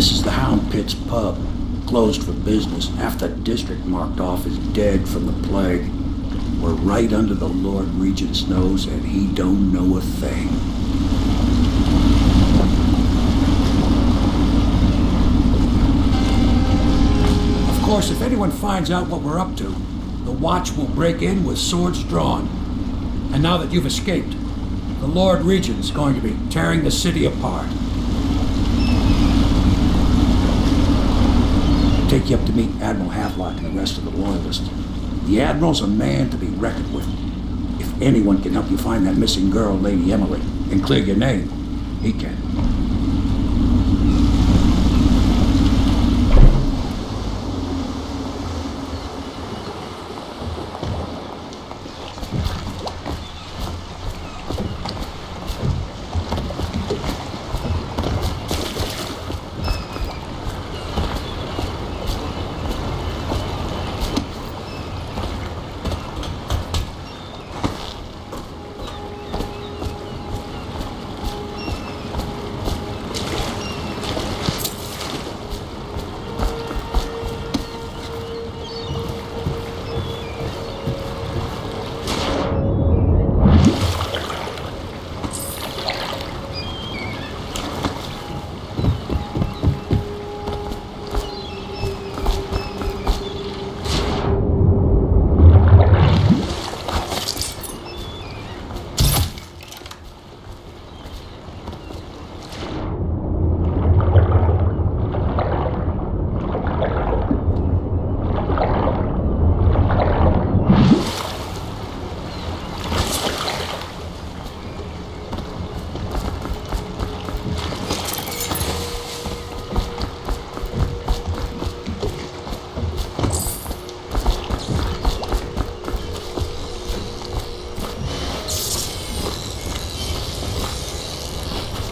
This is the Hound Pit's pub, closed for business. Half the district marked off as dead from the plague. We're right under the Lord Regent's nose, and he don't know a thing. Of course, if anyone finds out what we're up to, the Watch will break in with swords drawn. And now that you've escaped, the Lord Regent's going to be tearing the city apart. Take you up to meet Admiral Havelock and the rest of the Loyalists. The Admiral's a man to be reckoned with. If anyone can help you find that missing girl, Lady Emily, and clear your name, he can.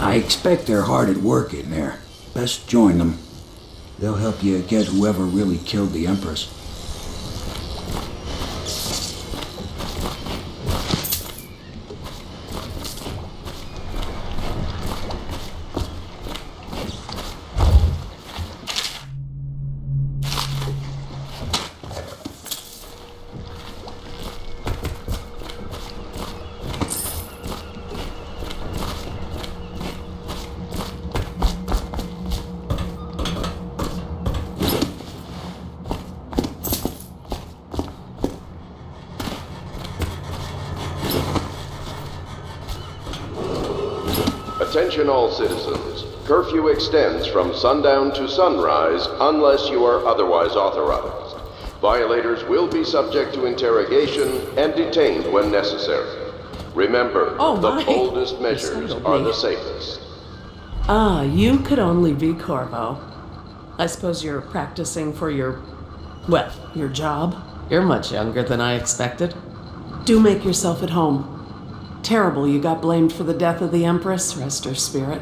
I expect they're hard at work in there. Best join them. They'll help you get whoever really killed the Empress. Attention all citizens. Curfew extends from sundown to sunrise unless you are otherwise authorized. Violators will be subject to interrogation and detained when necessary. Remember, the boldest measures are the safest. Ah, you could only be Corvo. I suppose you're practicing for your job? You're much younger than I expected. Do make yourself at home. Terrible you got blamed for the death of the Empress. Rest her spirit.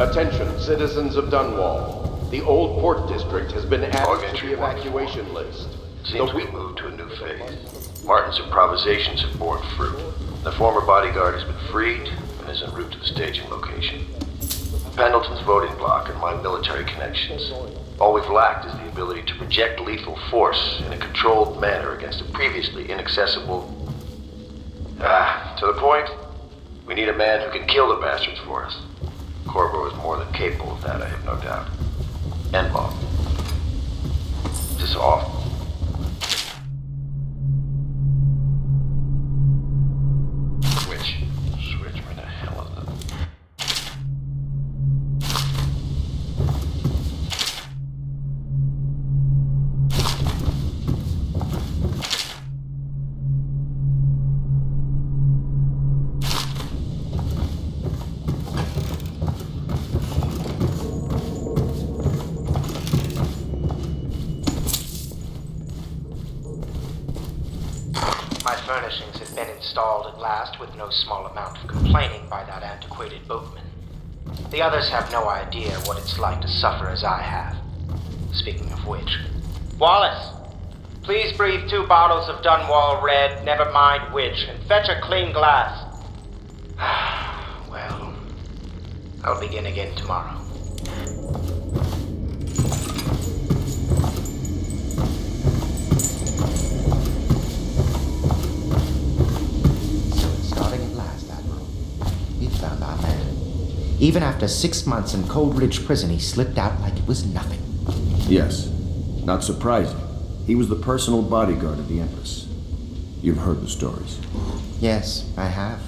Attention, citizens of Dunwall. The Old Port District has been added to the evacuation list. Seems we moved to a new phase. Martin's improvisations have borne fruit. The former bodyguard has been freed and is en route to the staging location. Pendleton's voting bloc and my military connections. All we've lacked is the ability to project lethal force in a controlled manner against a previously inaccessible... to the point, we need a man who can kill the bastards for us. Corvo is more than capable of that, I have no doubt. And Bob. This is awful. Switch. Where the hell is it? furnishings had been installed at last with no small amount of complaining by that antiquated boatman. The others have no idea what it's like to suffer as I have. Speaking of which... Wallace! Please breathe 2 bottles of Dunwall Red, never mind which, and fetch a clean glass. Well, I'll begin again tomorrow. Even after 6 months in Coldridge Prison, he slipped out like it was nothing. Yes. Not surprising. He was the personal bodyguard of the Empress. You've heard the stories. Yes, I have.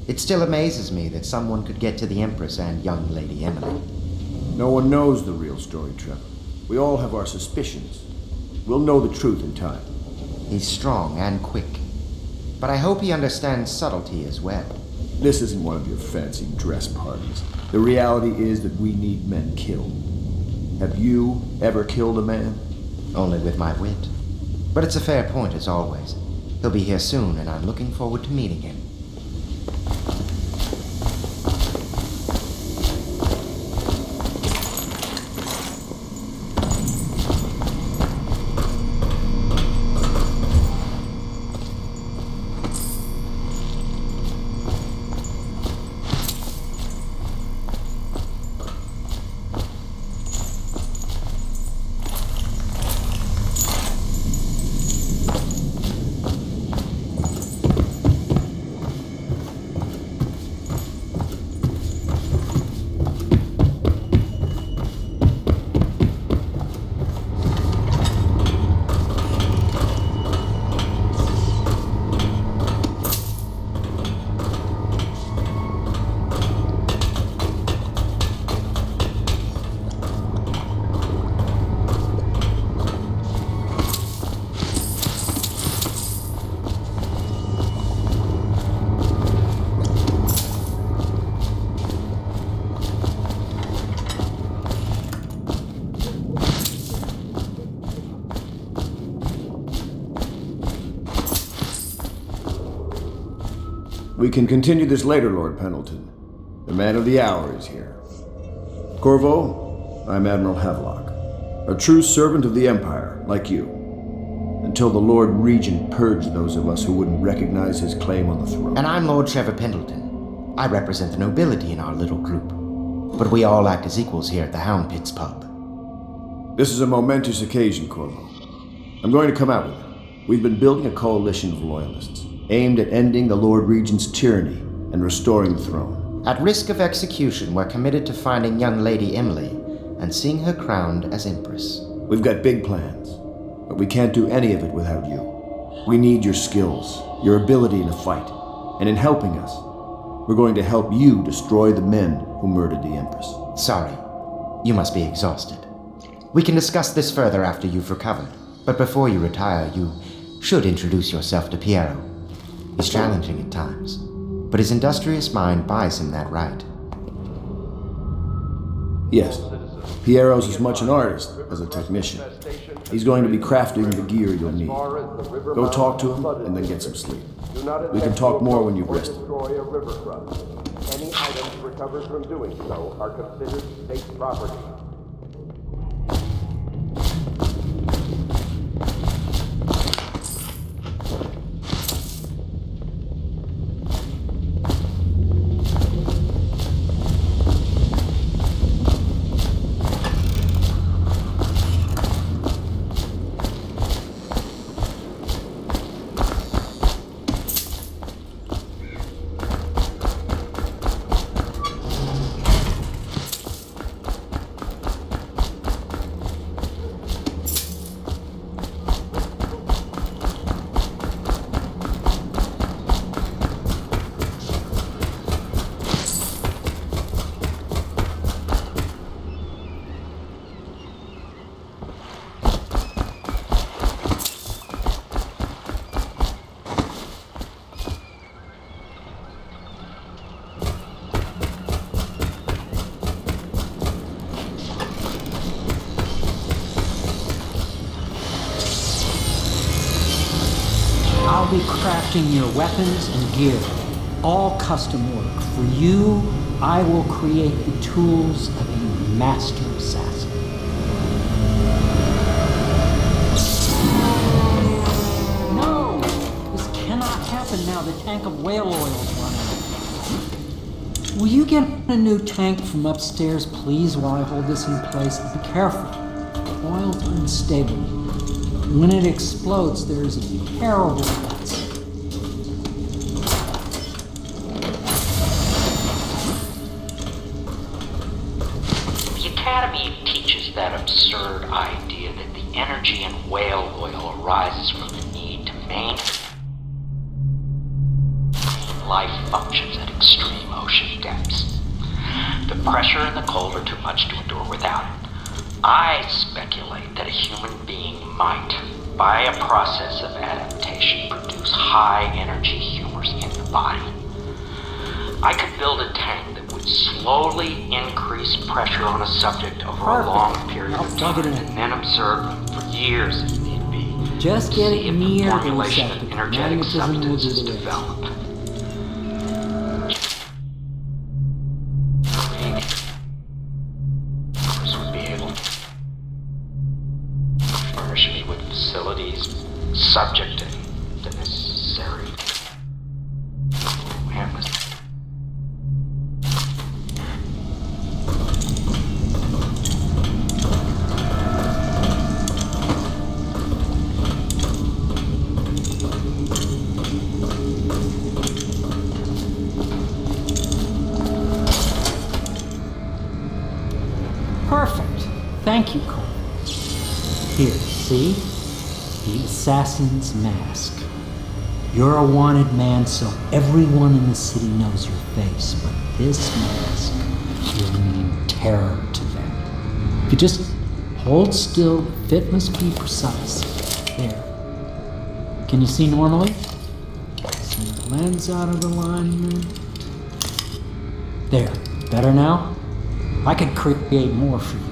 It still amazes me that someone could get to the Empress and young Lady Emily. No one knows the real story, Trevor. We all have our suspicions. We'll know the truth in time. He's strong and quick. But I hope he understands subtlety as well. This isn't one of your fancy dress parties. The reality is that we need men killed. Have you ever killed a man? Only with my wit. But it's a fair point as always. He'll be here soon, and I'm looking forward to meeting him. We can continue this later, Lord Pendleton. The man of the hour is here. Corvo, I'm Admiral Havelock, a true servant of the Empire, like you, until the Lord Regent purged those of us who wouldn't recognize his claim on the throne. And I'm Lord Trevor Pendleton. I represent the nobility in our little group. But we all act as equals here at the Hound Pits pub. This is a momentous occasion, Corvo. I'm going to come out with it. We've been building a coalition of loyalists, aimed at ending the Lord Regent's tyranny and restoring the throne. At risk of execution, we're committed to finding young Lady Emily and seeing her crowned as Empress. We've got big plans, but we can't do any of it without you. We need your skills, your ability in a fight, and in helping us, we're going to help you destroy the men who murdered the Empress. Sorry, you must be exhausted. We can discuss this further after you've recovered, but before you retire, you should introduce yourself to Piero. He's challenging at times, but his industrious mind buys him that right. Yes, Piero's as much an artist as a technician. He's going to be crafting the gear you'll need. Go talk to him and then get some sleep. We can talk more when you've rested. Any items recovered from doing so are considered state property. I'll be crafting your weapons and gear, all custom work. For you, I will create the tools of a master assassin. No! This cannot happen now. The tank of whale oil is running out. Will you get a new tank from upstairs, please, while I hold this in place? Be careful. Oil's unstable. When it explodes, there is a terrible mess. The Academy teaches that absurd idea that the energy in whale oil arises from the need to maintain life functions at extreme ocean depths. The pressure and the cold are too much to endure without it. I speculate that a human being might, by a process of adaptation, produce high-energy humors in the body. I could build a tank that would slowly increase pressure on a subject over a long period of time, and then observe them for years if need be. Just get it See if near the the formulation of receptacle. energetic Magnetism will do substances the rest. develop. Would be able to furnish me with facilities subject to the necessary awareness. Perfect. Thank you, Cole. Here, see? The assassin's mask. You're a wanted man, so everyone in the city knows your face, but this mask will mean terror to them. If you just hold still, the fit must be precise. There. Can you see normally? Send the lens out of alignment. There. Better now? I could create more for you.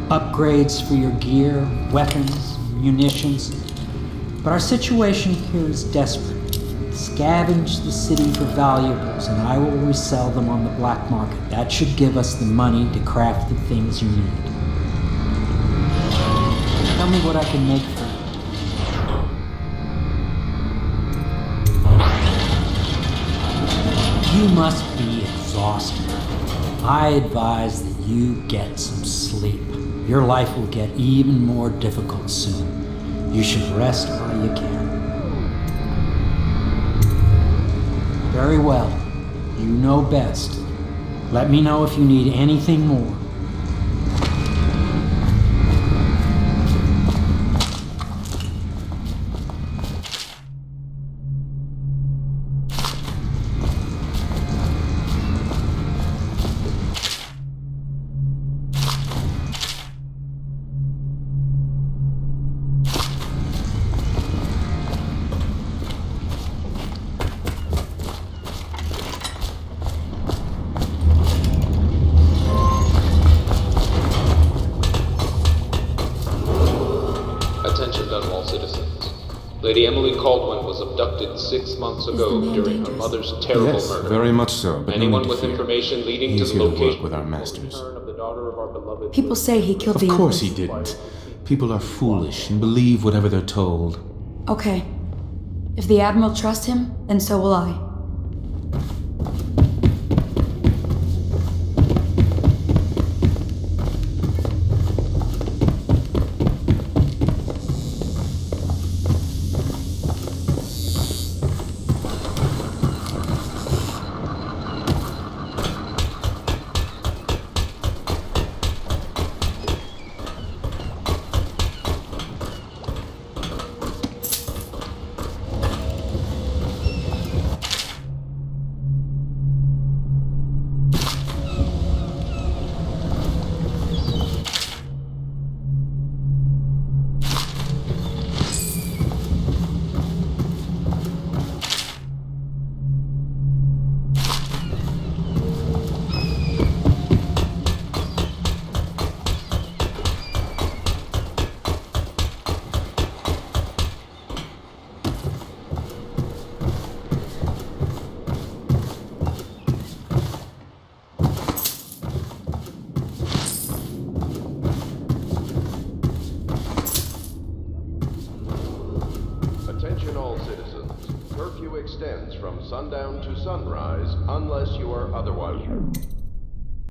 Upgrades for your gear, weapons, munitions. But our situation here is desperate. Scavenge the city for valuables, and I will resell them on the black market. That should give us the money to craft the things you need. Tell me what I can make for you. You must be exhausted. I advise that you get some sleep. Your life will get even more difficult soon. You should rest while you can. Very well. You know best. Let me know if you need anything more. Attention Dunwall citizens. Lady Emily Caldwin was abducted 6 months ago during her mother's terrible Yes, murder. very much so, but Anyone no need with to fear. information leading He's to the here to location work with our masters. of the daughter of our beloved People say he killed the Of course he Empress. didn't. People are foolish and believe whatever they're told. Okay. If the Admiral trusts him, then so will I. extends from sundown to sunrise unless you are otherwise...